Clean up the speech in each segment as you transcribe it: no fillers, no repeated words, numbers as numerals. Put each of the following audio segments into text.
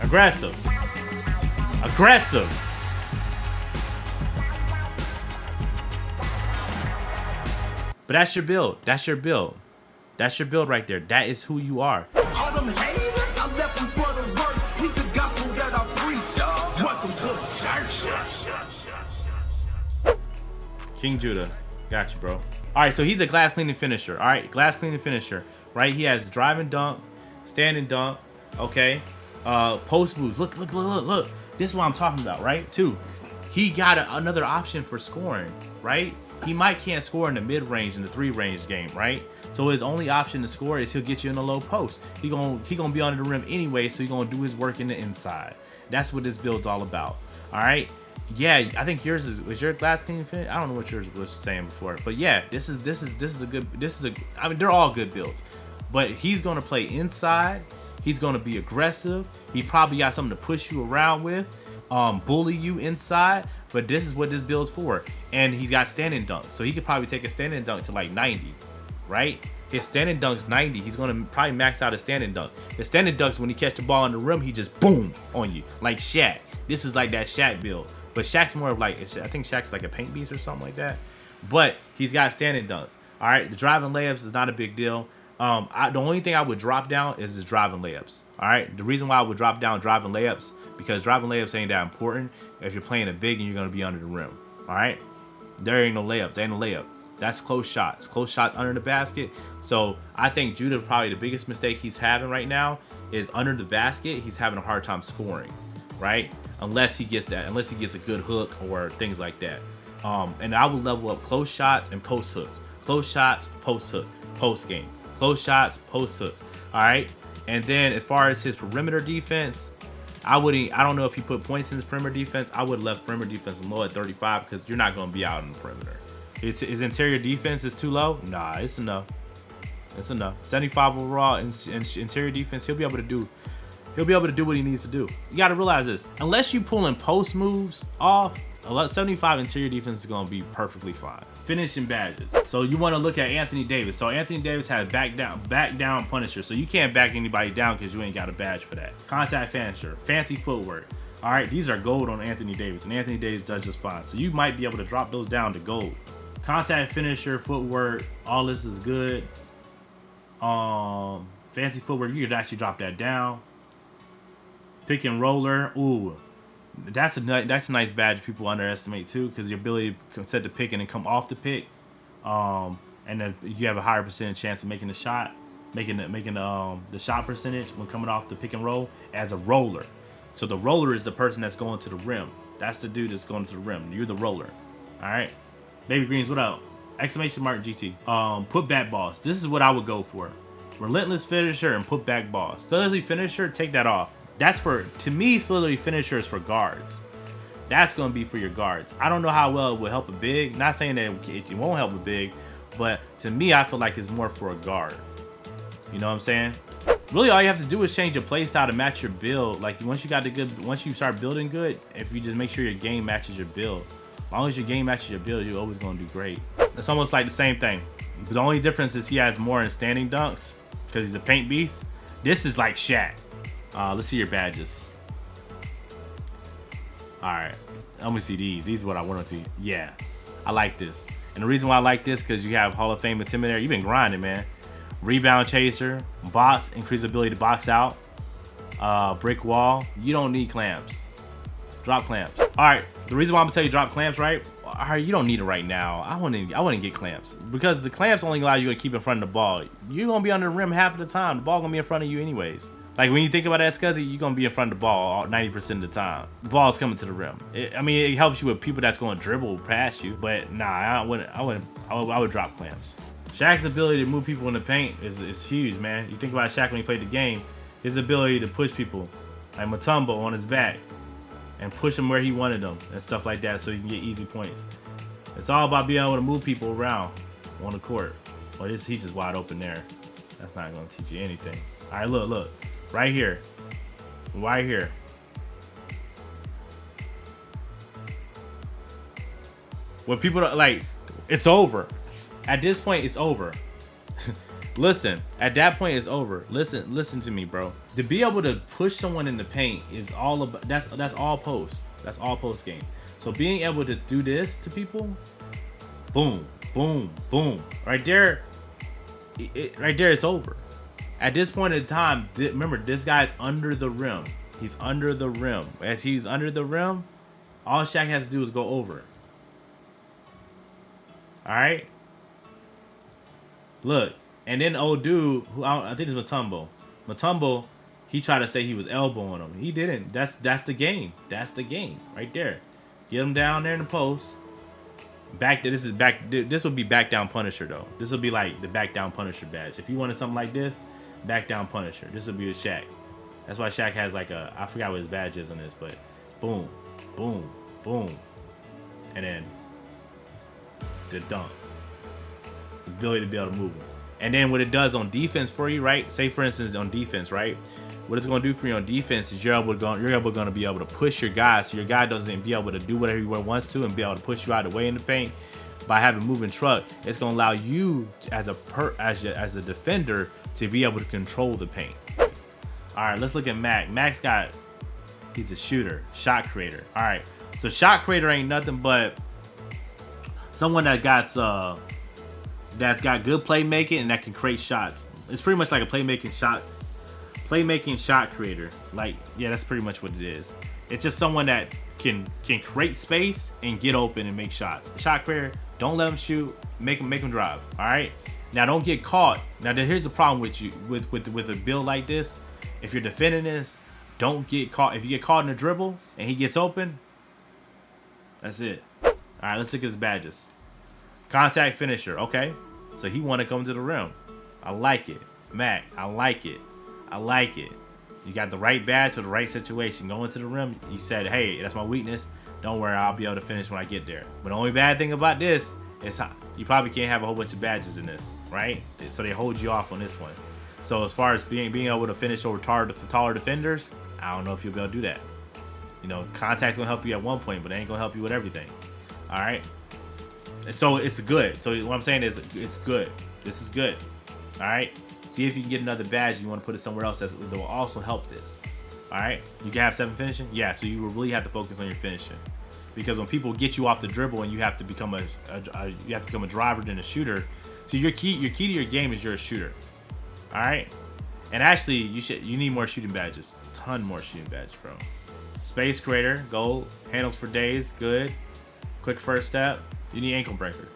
Aggressive. Aggressive. But that's your build. That's your build. That's your build right there. That is who you are. All them haters, I left them for the work. Keep the gospel that I preach, y'all. Welcome to the church. King Judah. Got you, bro. All right, so he's a glass cleaning finisher. All right, glass cleaning finisher. Right? He has drive and dunk, stand and dunk. Okay. Post moves. Look. This is what I'm talking about, right? Two. He got another option for scoring, right? He might can't score in the mid-range in the 3-range game, right? So his only option to score is he'll get you in the low post. He gonna be under the rim anyway, so he's gonna do his work in the inside. That's what this build's all about. All right. Yeah, I think yours was your glass cleaning finish. I don't know what yours was saying before, but yeah, this is a good. I mean, they're all good builds, but he's gonna play inside. He's gonna be aggressive. He probably got something to push you around with, bully you inside. But this is what this build's for. And he's got standing dunks. So he could probably take a standing dunk to like 90, right? His standing dunk's 90. He's going to probably max out his standing dunk. His standing dunks, when he catch the ball in the rim, he just boom on you. Like Shaq. This is like that Shaq build. But Shaq's more of like, I think Shaq's like a paint beast or something like that. But he's got standing dunks. All right, the driving layups is not a big deal. The only thing I would drop down is his driving layups. All right, the reason why I would drop down driving layups, because driving layups ain't that important if you're playing a big and you're gonna be under the rim. All right, there ain't no layups. There ain't no layup. That's close shots under the basket. So I think Judah, probably the biggest mistake he's having right now is under the basket. He's having a hard time scoring, right? Unless he gets a good hook or things like that. And I would level up close shots and post hooks. Close shots, post hooks, post game. Close shots, post hooks. All right. And then as far as his perimeter defense, I don't know if he put points in his perimeter defense. I would have left perimeter defense low at 35 because you're not going to be out in the perimeter. His interior defense is too low. Nah, it's enough. It's enough. 75 overall in interior defense. He'll be able to do what he needs to do. You got to realize this. Unless you pulling post moves off, 75 interior defense is going to be perfectly fine. Finishing badges. So you want to look at Anthony Davis. So Anthony Davis has back down Punisher. So you can't back anybody down because you ain't got a badge for that. Contact finisher, fancy footwork. All right, these are gold on Anthony Davis, and Anthony Davis does just fine. So you might be able to drop those down to gold. Contact finisher, footwork, all this is good. Fancy footwork, you could actually drop that down. Pick and roller, ooh. That's a nice badge people underestimate too, because your ability to set the pick and then come off the pick, and then you have a higher percentage chance of making the shot, making the shot percentage when coming off the pick and roll as a roller. So the roller is the person that's going to the rim. That's the dude that's going to the rim. You're the roller. All right, Baby Greens, what up? Exclamation mark GT. Put back boss. This is what I would go for. Relentless finisher and put back boss. Stealthy finisher, take that off. That's to me, Slithery finisher is for guards. That's going to be for your guards. I don't know how well it will help a big. Not saying that it won't help a big, but to me, I feel like it's more for a guard. You know what I'm saying? Really, all you have to do is change your play style to match your build. Like once you start building good, if you just make sure your game matches your build. As long as your game matches your build, you're always going to do great. It's almost like the same thing. The only difference is he has more in standing dunks because he's a paint beast. This is like Shaq. Let's see your badges. All right, let me see these. These are what I want to see. Yeah, I like this. And the reason why I like this because you have Hall of Fame Intimidator. You've been grinding, man. Rebound chaser, box, increase ability to box out. Brick wall. You don't need clamps. Drop clamps. All right, the reason why I'm gonna tell you drop clamps, right? All right, you don't need it right now. I wouldn't get clamps because the clamps only allow you to keep in front of the ball. You're gonna be under the rim half of the time. The ball gonna be in front of you anyways. Like when you think about that, Scuzzy, you're gonna be in front of the ball 90% of the time. The ball's coming to the rim. It helps you with people that's gonna dribble past you, but nah, I would drop clamps. Shaq's ability to move people in the paint is huge, man. You think about Shaq when he played the game, his ability to push people, like Mutombo on his back, and push them where he wanted them and stuff like that, so he can get easy points. It's all about being able to move people around on the court. Well, he's just wide open there. That's not gonna teach you anything. All right, look. Right here. When people don't, like, it's over. At this point, it's over. Listen, at that point it's over. Listen to me, bro. To be able to push someone in the paint is all about, that's all post. That's all post game. So being able to do this to people, boom, boom, boom. Right there, right there, it's over. At this point in time, remember, this guy's under the rim. He's under the rim. As he's under the rim, all Shaq has to do is go over. All right? Look. And then old dude, who I think it's Mutombo, he tried to say he was elbowing him. He didn't. That's the game. That's the game right there. Get him down there in the post. This would be back down Punisher though. This would be like the back down Punisher badge. If you wanted something like this, back down Punisher. This would be with Shaq. That's why Shaq has like I forgot what his badge is on this, but boom, boom, boom, and then the dunk. The ability to be able to move him. And then what it does on defense for you, right? Say for instance on defense, right? What it's going to do for you on defense is you're able to be able to push your guy, so your guy doesn't be able to do whatever he wants to and be able to push you out of the way in the paint. By having moving truck, it's going to allow you as a defender to be able to control the paint. All right, let's look at Mac. He's a shooter, shot creator. All right, so shot creator ain't nothing but someone that got that's got good playmaking and that can create shots. It's pretty much like a playmaking shot creator. Like, yeah, that's pretty much what it is. It's just someone that can create space and get open and make shots. A shot creator, don't let them shoot, make them drive. All right. Now don't get caught. Now here's the problem with you with a build like this. If you're defending this, don't get caught. If you get caught in a dribble and he gets open, that's it. All right, let's look at his badges. Contact finisher, okay. So he want to come to the rim. I like it. Mac, I like it. I like it. You got the right badge for the right situation. Going to the rim, you said, hey, that's my weakness. Don't worry, I'll be able to finish when I get there. But the only bad thing about this is you probably can't have a whole bunch of badges in this, right? So they hold you off on this one. So as far as being able to finish over taller defenders, I don't know if you'll be able to do that. You know, contact's going to help you at one point, but it ain't going to help you with everything. All right? So it's good. So what I'm saying is it's good. This is good. All right. See if you can get another badge. You want to put it somewhere else that will also help this. All right. You can have 7 finishing. Yeah. So you will really have to focus on your finishing, because when people get you off the dribble and you have to become a driver than a shooter. So your key to your game is you're a shooter. All right. And actually, you need more shooting badges. A ton more shooting badges, bro. Space creator, gold. Handles for days, good. Quick first step. You need ankle breaker.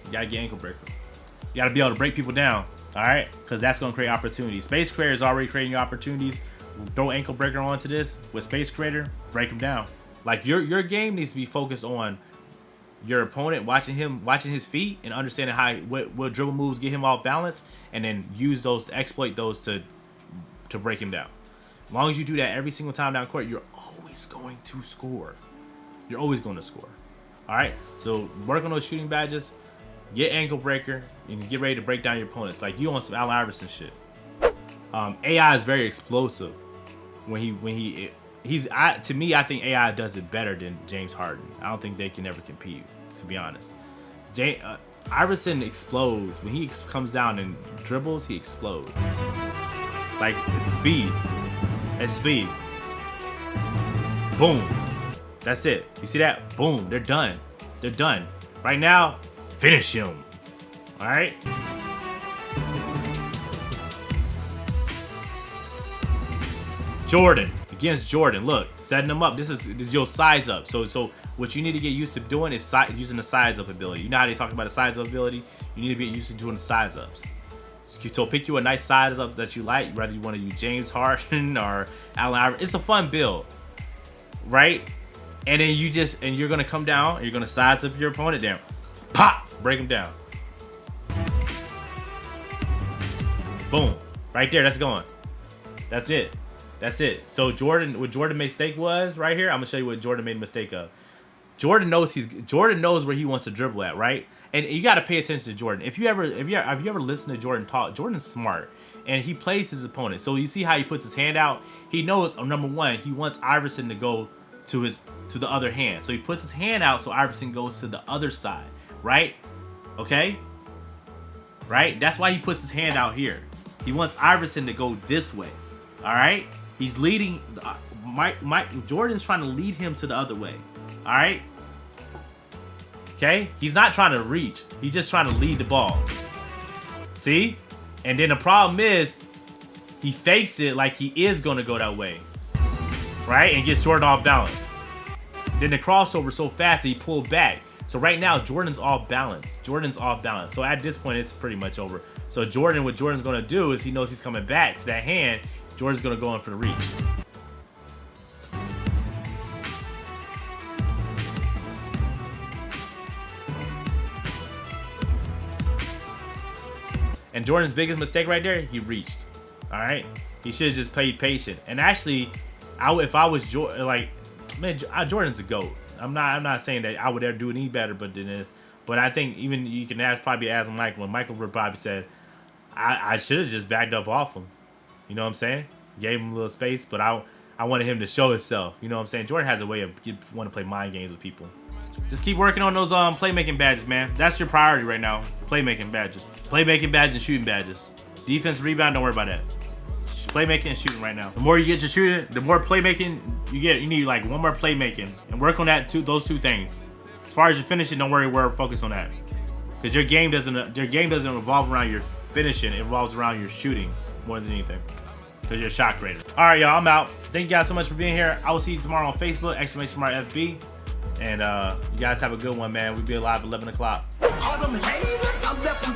You gotta get ankle breaker. You gotta be able to break people down, all right? Because that's gonna create opportunities. Space creator is already creating your opportunities. Throw ankle breaker onto this with space creator, break him down. Like your game needs to be focused on your opponent, watching his feet and understanding what dribble moves get him off balance, and then use those to exploit those to break him down. As long as you do that every single time down court, you're always going to score. You're always going to score. All right, so work on those shooting badges, get ankle breaker, and get ready to break down your opponents. Like you on some Allen Iverson shit. AI is very explosive. To me, I think AI does it better than James Harden. I don't think they can ever compete, to be honest. Iverson explodes when he comes down and dribbles. He explodes. Like it's speed. It's speed. Boom. That's it. You see that? Boom. They're done. They're done. Right now, finish him. All right? Jordan. Against Jordan. Look, setting him up. This is your size up. So what you need to get used to doing is using the size up ability. You know how they talk about the size up ability? You need to get used to doing the size ups. So pick you a nice size up that you like, whether you want to use James Harden or Allen Iverson. It's a fun build, right? And then you're gonna come down and you're gonna size up your opponent down. Pop! Break him down. Boom. Right there, that's going. That's it. That's it. So what Jordan mistake was right here, I'm gonna show you what Jordan made a mistake of. Jordan knows where he wants to dribble at, right? And you gotta pay attention to Jordan. If you ever listen to Jordan talk, Jordan's smart. And he plays his opponent. So you see how he puts his hand out? He knows, number one, he wants Iverson to go to the other hand. So he puts his hand out so Iverson goes to the other side, right? Okay? right? That's why he puts his hand out here. He wants Iverson to go this way, all right? He's leading, Jordan's trying to lead him to the other way, all right? Okay, he's not trying to reach. He's just trying to lead the ball. See? And then the problem is, he fakes it like he is going to go that way, right? And gets Jordan off balance. Then the crossover so fast that he pulled back. So right now, Jordan's off balance. Jordan's off balance. So at this point, it's pretty much over. So Jordan, what Jordan's going to do is he knows he's coming back to that hand. Jordan's going to go in for the reach. And Jordan's biggest mistake right there, he reached. All right, he should have just played patient. And actually, if I was Jordan, like, man, Jordan's a GOAT. I'm not saying that I would ever do any better, but than this. But I think even you can probably ask Michael, and Michael would probably said, I should have just backed up off him. You know what I'm saying? Gave him a little space, but I wanted him to show himself. You know what I'm saying? Jordan has a way of want to play mind games with people. Just keep working on those playmaking badges, man. That's your priority right now. Playmaking badges. Playmaking badges and shooting badges. Defense, rebound, don't worry about that. Just playmaking and shooting right now. The more you get your shooting, the more playmaking you get. You need like one more playmaking and work on that those two things. As far as your finishing, don't worry. We're focused on that because your game doesn't revolve around your finishing. It revolves around your shooting more than anything. Because you're a shot creator. All right, y'all. I'm out. Thank you guys so much for being here. I will see you tomorrow on Facebook. !FB. And you guys have a good one, man. We'll be live at 11 o'clock. All them haters, I left them